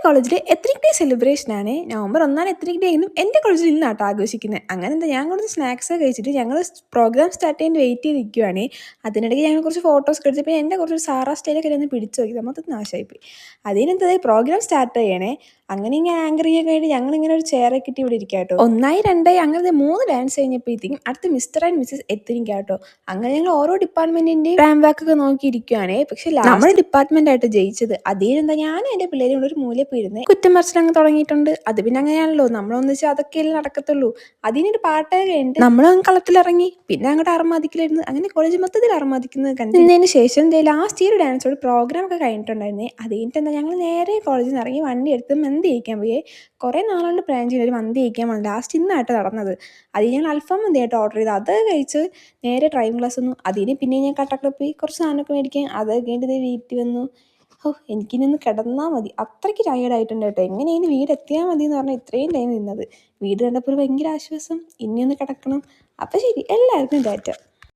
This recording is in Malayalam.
കോളേജിൽ എത്നിക് ഡേ സെലിബ്രേഷൻ ആണ്. നവംബർ 1 എത്നിക് ഡേ എന്നും എൻ്റെ കോളേജിൽ ഇന്നാട്ടോ ആഘോഷിക്കുന്നത്. അങ്ങനെ എന്താ ഞാൻ കുറച്ച് സ്നാക്സ് കഴിച്ചിട്ട് ഞങ്ങൾ പ്രോഗ്രാം സ്റ്റാർട്ട് ചെയ്യാൻ വെയിറ്റ് ചെയ്തിരിക്കുവാണ്. അതിനിടയ്ക്ക് ഞങ്ങൾ കുറച്ച് ഫോട്ടോസ് എടുത്തപ്പോൾ എൻ്റെ കുറച്ച് സാറാ സ്റ്റൈലൊക്കെ ഒന്ന് പിടിച്ചു നോക്കി മൊത്തത്തിൽ നാശമായിപ്പോയി. അതിനെന്താ പ്രോഗ്രാം സ്റ്റാർട്ട് ചെയ്യണേ. അങ്ങനെ ഇങ്ങനെ ആങ്കറിങ് ഒക്കെ ആയിട്ട് ഞങ്ങളിങ്ങനെ ഒരു ചെയറൊക്കെ കിട്ടി ഇവിടെ ഇരിക്കാം കേട്ടോ. 1, 2 അങ്ങനെ 3 ഡാൻസ് കഴിഞ്ഞപ്പോഴത്തേക്കും അടുത്ത് മിസ്റ്റർ ആൻഡ് മിസ്സസ് എത്തിനിക്കാം കേട്ടോ. അങ്ങനെ ഞങ്ങൾ ഓരോ ഡിപ്പാർട്ട്മെന്റിന്റെയും റാങ്ക് ബാക്ക് ഒക്കെ നോക്കിയിരിക്കുകയാണ്. പക്ഷെ നമ്മുടെ ഡിപ്പാർട്ട്മെന്റ് ആയിട്ട് ജയിച്ചത്. അതിനെന്താ ഞാൻ എൻ്റെ പിള്ളേരെ കൊണ്ട് ഒരു മൂലയിൽ പോയിരുന്നേ കുറ്റം മറിച്ചിലങ്ങ് തുടങ്ങിയിട്ടുണ്ട്. അത് പിന്നെ അങ്ങനെയാണല്ലോ, നമ്മളൊന്നിച്ച് അതൊക്കെയല്ലേ നടക്കത്തുള്ളൂ. അതിനൊരു പാട്ടൊക്കെ കഴിഞ്ഞിട്ട് നമ്മളങ്ങ് കളത്തിലിറങ്ങി. പിന്നെ അങ്ങോട്ട് അറമാദിക്കലായിരുന്നു. അങ്ങനെ കോളേജ് മൊത്തത്തിൽ അറമാദിക്കുന്നത് കണ്ടതിന് ശേഷം ലാസ്റ്റ് ഇയർ ഡാൻസോട് പ്രോഗ്രാം ഒക്കെ കഴിഞ്ഞിട്ടുണ്ടായിരുന്നേ. അത് കഴിഞ്ഞിട്ട് എന്താ ഞങ്ങൾ നേരെ കോളേജിൽ നിന്ന് ഇറങ്ങി വണ്ടി എടുത്ത് മന്തി കഴിക്കാൻ പോയേ. കുറേ നാളുകൊണ്ട് പ്ലാൻ ചെയ്യുന്ന ഒരു മന്തി കഴിക്കാൻ വന്നു. ലാസ്റ്റ് ഇന്നായിട്ട് നടന്നത്. അത് ഞങ്ങൾ അൽഫാം മന്തി ആയിട്ട് ഓർഡർ ചെയ്ത് അത് കഴിച്ച് നേരെ ഡ്രൈവിംഗ് ക്ലാസ് വന്നു. അതിന് പിന്നെ ഞാൻ കട്ടക്കിൽ പോയി കുറച്ച് സാധനമൊക്കെ മേടിക്കാൻ. അത് കഴിഞ്ഞിട്ട് വീട്ടിൽ വന്നു. എനിക്കിനൊന്ന് കിടന്നാൽ മതി, അത്രയ്ക്ക് ടയേർഡായിട്ടുണ്ട് കേട്ടോ. എങ്ങനെയാണ് വീട് എത്തിയാൽ മതി എന്ന് പറഞ്ഞാൽ ഇത്രയും ടൈം നിന്നത്. വീട് കണ്ടപ്പോൾ ഭയങ്കര ആശ്വാസം. ഇനിയൊന്ന് കിടക്കണം. അപ്പം ശരി, എല്ലാവർക്കും ടാറ്റ.